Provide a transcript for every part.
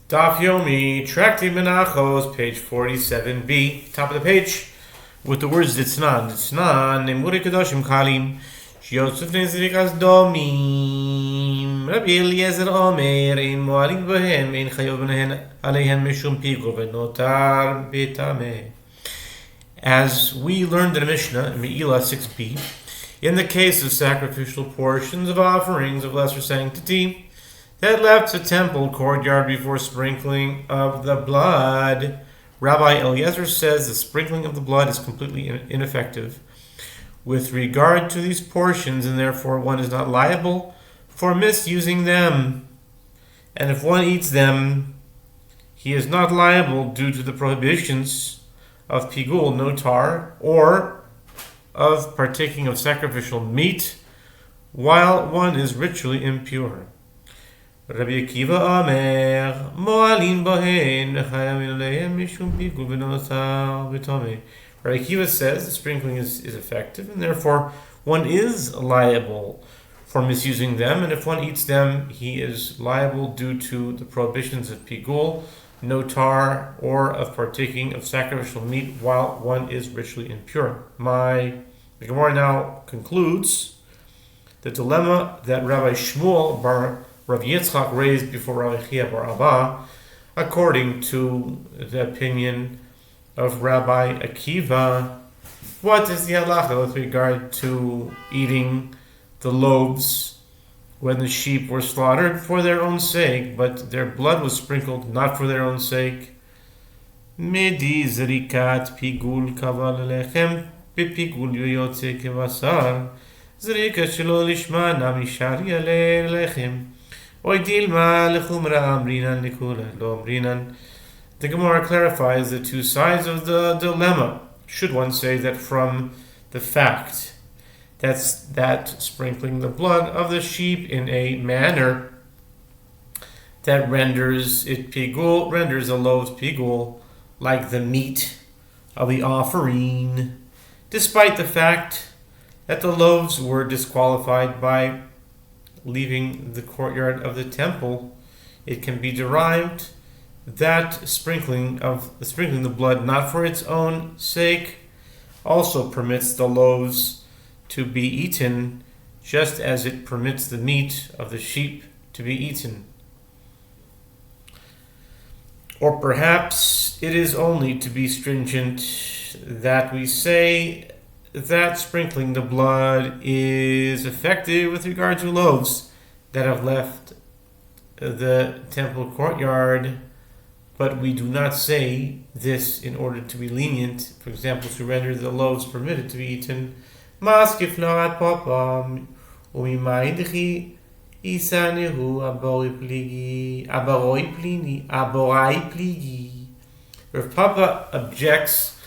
Daf Yomi, Tractate Menachot, page 47b, top of the page, with the words Ditznan, Nemuri Kadoshim Kalim, Yosef Nezrikas Domim, Rabbi Eliezer Omer, Ein Moalim Bohem, Ein Chayov Aleihem Mishum Pigo, Venotar Betame. As we learned in the Mishnah, in Me'ilah 6b, in the case of sacrificial portions of offerings of lesser sanctity, that left the temple courtyard before sprinkling of the blood, Rabbi Eliezer says the sprinkling of the blood is completely ineffective with regard to these portions, and therefore one is not liable for misusing them. And if one eats them, he is not liable due to the prohibitions of pigul, no tar, or of partaking of sacrificial meat while one is ritually impure. Rabbi Akiva Omer, Mo'alin Bohen, Chayavin Aleihem Mishum Pigul V'Notar B'Tomei. Rabbi Akiva says the sprinkling is effective, and therefore one is liable for misusing them, and if one eats them, he is liable due to the prohibitions of pigul, notar, or of partaking of sacrificial meat while one is ritually impure. The Gemara now concludes the dilemma that Rabbi Shmuel bar Rav Yitzchak raised before Rabbi Chia bar Abba, according to the opinion of Rabbi Akiva. What is the halacha with regard to eating the loaves when the sheep were slaughtered for their own sake, but their blood was sprinkled not for their own sake? Medi zrikat pigul kaval lechem bepigul yotze kevasar zrika shelo lishma namishari lechem. The Gemara clarifies the two sides of the dilemma. Should one say that from the fact that sprinkling the blood of the sheep in a manner that renders it pigul, renders the loaves pigul, like the meat of the offering, despite the fact that the loaves were disqualified by leaving the courtyard of the temple, it can be derived that sprinkling the blood not for its own sake also permits the loaves to be eaten, just as it permits the meat of the sheep to be eaten. Or perhaps it is only to be stringent that we say that sprinkling the blood is effective with regard to loaves that have left the temple courtyard, but we do not say this in order to be lenient, for example, to render the loaves permitted to be eaten. Maskif noat popam umimaidchi isanehu aborai pligi. Rav Papa objects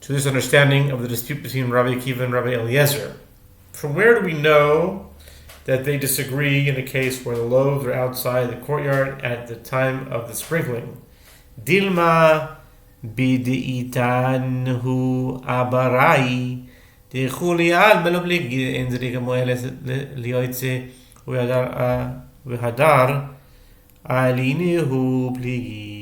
to this understanding of the dispute between Rabbi Akiva and Rabbi Eliezer. From where do we know that they disagree in a case where the loaves are outside the courtyard at the time of the sprinkling? Dilma biditanhu abarai dechulial belobligi endrika moeles lioitze v'hadar alinehu pligi.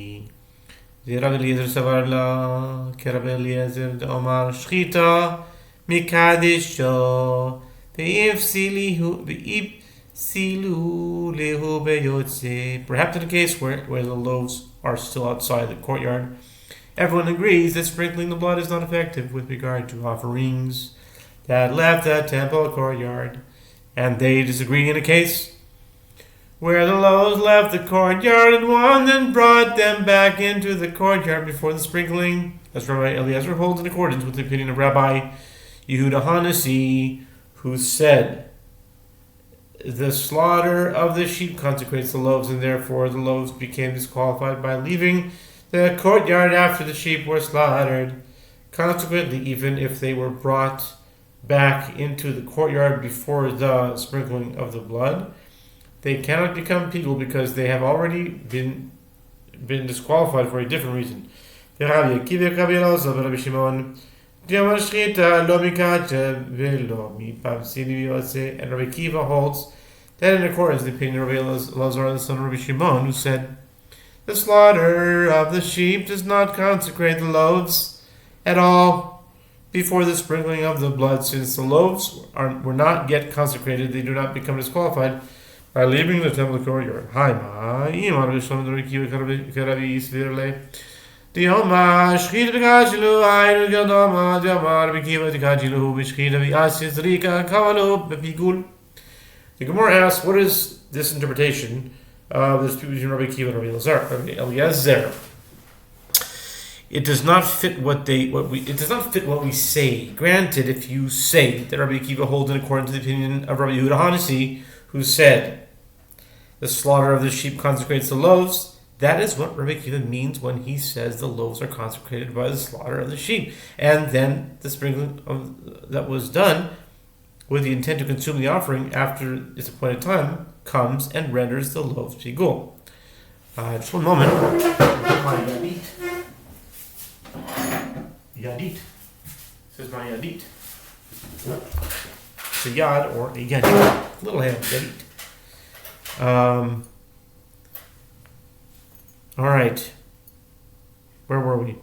Rabbi Eliezer savar la Rabbi Eliezer de Omar shchita mikadisho ve'ifsilu lehu beyotze. Perhaps in a case where the loaves are still outside the courtyard, everyone agrees that sprinkling the blood is not effective with regard to offerings that left the temple courtyard, and they disagree in a case where the loaves left the courtyard and one then brought them back into the courtyard before the sprinkling, as Rabbi Eliezer holds in accordance with the opinion of Rabbi Yehuda Hanasi, who said the slaughter of the sheep consecrates the loaves, and therefore the loaves became disqualified by leaving the courtyard after the sheep were slaughtered. Consequently, even if they were brought back into the courtyard before the sprinkling of the blood, they cannot become pigul because they have already been disqualified for a different reason. And Rabbi Akiva holds that in accordance with the opinion of Rabbi Elazar, the son of Rabbi Shimon, who said The slaughter of the sheep does not consecrate the loaves at all before the sprinkling of the blood, since the loaves were not yet consecrated. They do not become disqualified by leaving the temple courtyard. The Gemara asks, what is this interpretation of this between Rabbi Akiva and Rabbi Eliezer? It does not fit it does not fit what we say. Granted, if you say that Rabbi Akiva holds in accordance to the opinion of Rabbi Yehuda Hanasi, who said the slaughter of the sheep consecrates the loaves, that is what Rabbi Akiva means when he says the loaves are consecrated by the slaughter of the sheep. And then the sprinkling that was done with the intent to consume the offering after its appointed time comes and renders the loaves pigul. Just one moment. My yadit. Yadit. This is my yadit. It's a yad or a yadit. Little hand, yadit. All right. Where were we?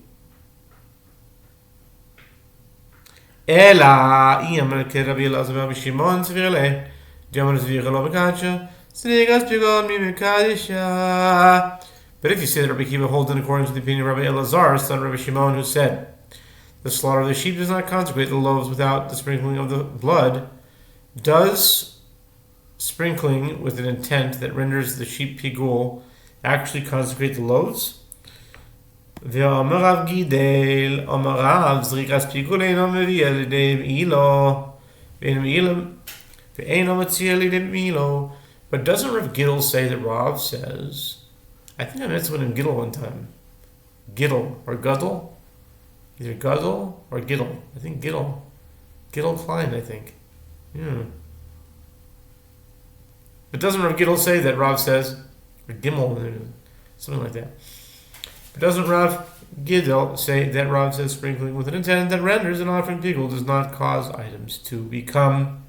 Ela, Rabbi Elazar Rabbi Shimon Tzvirle, Diamond Zvirlo Mekacha, Snegas Pigon Mimekadisha. But if you say that Rabbi Akiva holds in accordance with the opinion of Rabbi Elazar, son of Rabbi Shimon, who said, the slaughter of the sheep does not consecrate the loaves without the sprinkling of the blood, does sprinkling with an intent that renders the sheep pigul actually consecrate the loaves? Ve'omarav gidel, omarav zrikas pigul eino mevi elidei meilo, ve'eino matzi elidei meilo. But doesn't Rav Gidel say that Rav says, I think I met someone in Gidel one time. Gidel or Guddle? Either Guddle or Gidel. I think Gidel. Gidel Klein, I think. Yeah. But doesn't Rav Gidel say that Rav says, or Gimel, something like that. But doesn't Rav Gidel say that Rav says sprinkling with an intent that renders an offering pigul does not cause items to become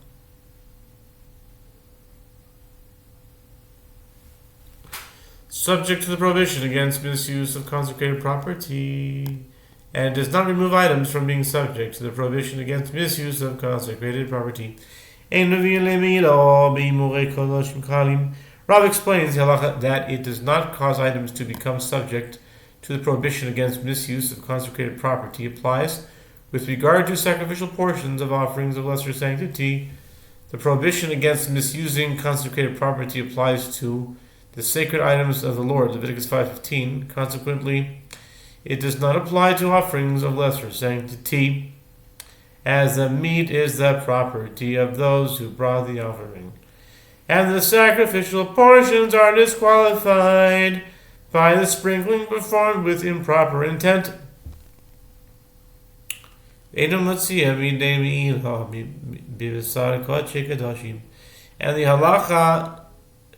subject to the prohibition against misuse of consecrated property, and does not remove items from being subject to the prohibition against misuse of consecrated property? Rav explains that it does not cause items to become subject to the prohibition against misuse of consecrated property applies with regard to sacrificial portions of offerings of lesser sanctity. The prohibition against misusing consecrated property applies to the sacred items of the Lord, Leviticus 5:15. Consequently, it does not apply to offerings of lesser sanctity, as the meat is the property of those who brought the offering, and the sacrificial portions are disqualified by the sprinkling performed with improper intent. And the halacha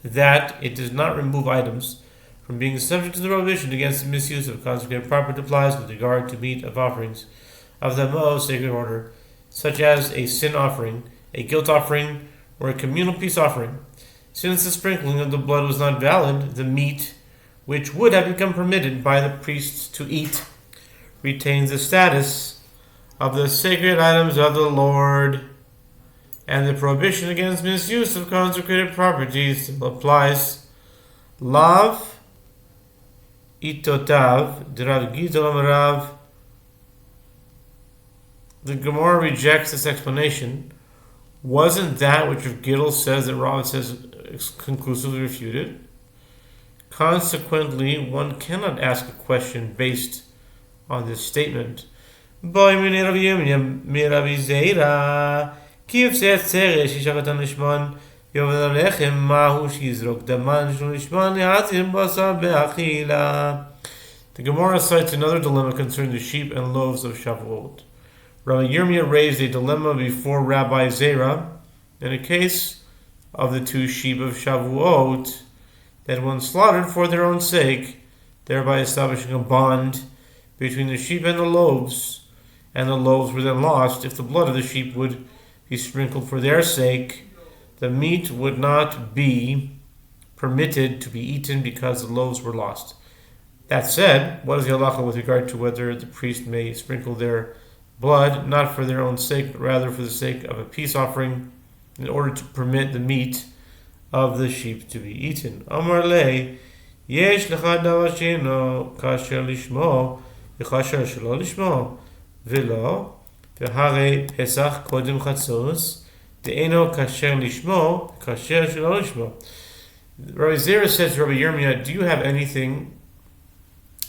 that it does not remove items from being subject to the prohibition against the misuse of consecrated property applies with regard to meat of offerings of the most sacred order, such as a sin offering, a guilt offering, or a communal peace offering. Since the sprinkling of the blood was not valid, the meat, which would have become permitted by the priests to eat, retains the status of the sacred items of the Lord, and the prohibition against misuse of consecrated property still applies. Lav itotav d'Rav Gidel Rav. The Gemara rejects this explanation. Wasn't that which Rav Gidel says that Rav says conclusively refuted? Consequently, one cannot ask a question based on this statement. Boy min Rav Yomi min Rav Zeira kif se'atzeres shishakatan lishman yovel alechem mahu shizrok daman shul lishman yatzim basar be'achila. The Gemara cites another dilemma concerning the sheep and loaves of Shavuot. Rabbi Yirmiyah raised a dilemma before Rabbi Zera in a case of the two sheep of Shavuot that when slaughtered for their own sake, thereby establishing a bond between the sheep and the loaves were then lost. If the blood of the sheep would be sprinkled for their sake, the meat would not be permitted to be eaten because the loaves were lost. That said, what is the halacha with regard to whether the priest may sprinkle their blood, not for their own sake, but rather for the sake of a peace offering, in order to permit the meat of the sheep to be eaten? Amar le, yesh lecha davar she'eno kasher lishmo, v'kasher shelo lishmo, v'lo, v'harei pesach kodem chatzos, de'eno kasher lishmo, kasher shelo lishmo. Rabbi Zera says to Rabbi Yirmiyah, do you have anything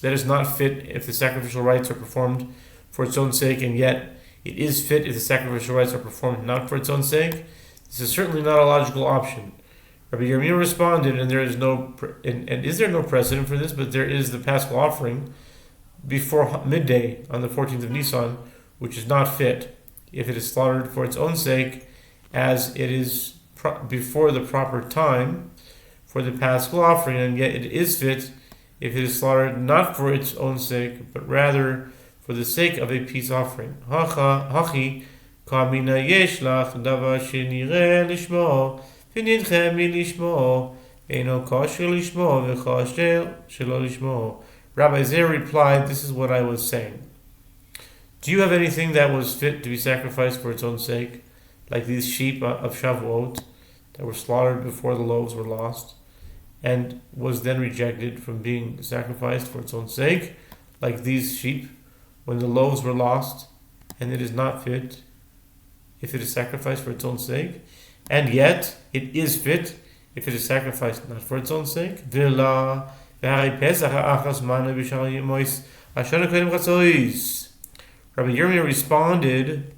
that is not fit if the sacrificial rites are performed for its own sake, and yet it is fit if the sacrificial rites are performed not for its own sake? This is certainly not a logical option. Rabbi Yirmiyah responded, and is there no precedent for this? But there is the Paschal offering before midday on the 14th of Nisan, which is not fit if it is slaughtered for its own sake, as it is before the proper time for the Paschal offering, and yet it is fit if it is slaughtered not for its own sake, but rather for the sake of a peace offering. Hachi kamina yeshlach davar shenireh lishmo v'nidche milishmo eino kosher lishmo v'kosher shelo lishmo. Rabbi Zer replied, this is what I was saying. Do you have anything that was fit to be sacrificed for its own sake, like these sheep of Shavuot that were slaughtered before the loaves were lost, and was then rejected from being sacrificed for its own sake, like these sheep when the loaves were lost, and it is not fit if it is sacrificed for its own sake, and yet it is fit if it is sacrificed not for its own sake? Rabbi Yirmiyah responded,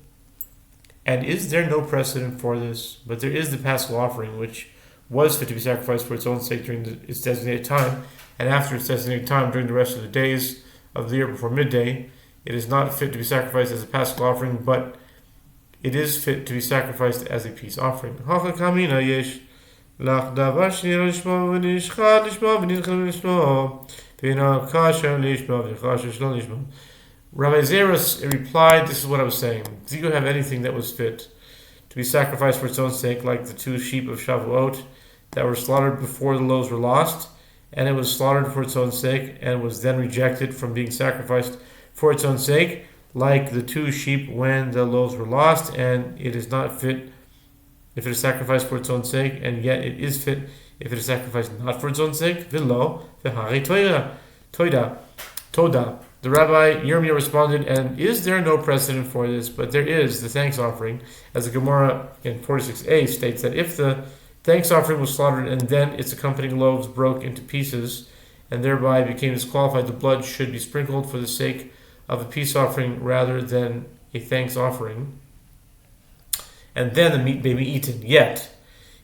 and is there no precedent for this? But there is the Paschal offering, which was fit to be sacrificed for its own sake during its designated time, and after its designated time during the rest of the days of the year before midday. It is not fit to be sacrificed as a Paschal offering, but it is fit to be sacrificed as a peace offering. Rabbi Zera replied, this is what I was saying. Do you have anything that was fit to be sacrificed for its own sake, like the 2 sheep of Shavuot that were slaughtered before the loaves were lost, and it was slaughtered for its own sake, and was then rejected from being sacrificed for its own sake, like the 2 sheep when the loaves were lost, and it is not fit if it is sacrificed for its own sake, and yet it is fit if it is sacrificed not for its own sake? V'lo v'harei toda. The Rabbi Yirmiyah responded, and is there no precedent for this? But there is the thanks offering, as the Gemara in 46a states that if the thanks offering was slaughtered and then its accompanying loaves broke into pieces and thereby became disqualified, the blood should be sprinkled for the sake of a peace offering rather than a thanks offering, and then the meat may be eaten. Yet,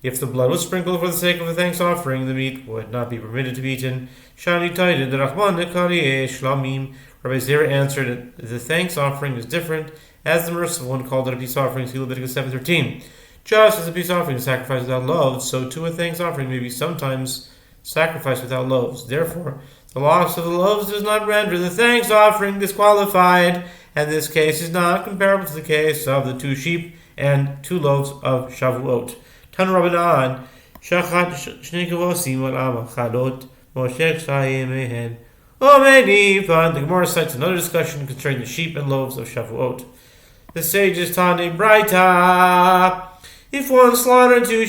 if the blood was sprinkled for the sake of a thanks offering, the meat would not be permitted to be eaten. Shani Taidin, the Rahman Nekarieh Shlamim. Rabbi Zera answered that the thanks offering is different, as the merciful one called it a peace offering, see Leviticus 7:13. Just as a peace offering is sacrificed without loaves, so too a thanks offering may be sometimes sacrificed without loaves. Therefore, the loss of the loaves does not render the thanks offering disqualified, and this case is not comparable to the case of the 2 sheep and 2 loaves of Shavuot. Tan Rabbanan, Shachat Shnei Kavosim Al Amachadot, Moshe Shayim Mehen. The Gemara cites another discussion concerning the sheep and loaves of Shavuot. The sages taught a Braita. If one slaughtered the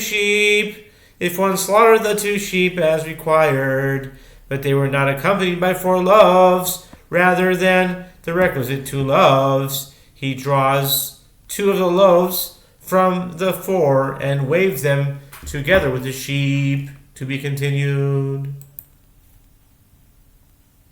2 sheep as required, but they were not accompanied by 4 loaves, rather than the requisite 2 loaves, he draws 2 of the loaves from the 4 and waves them together with the sheep. To be continued.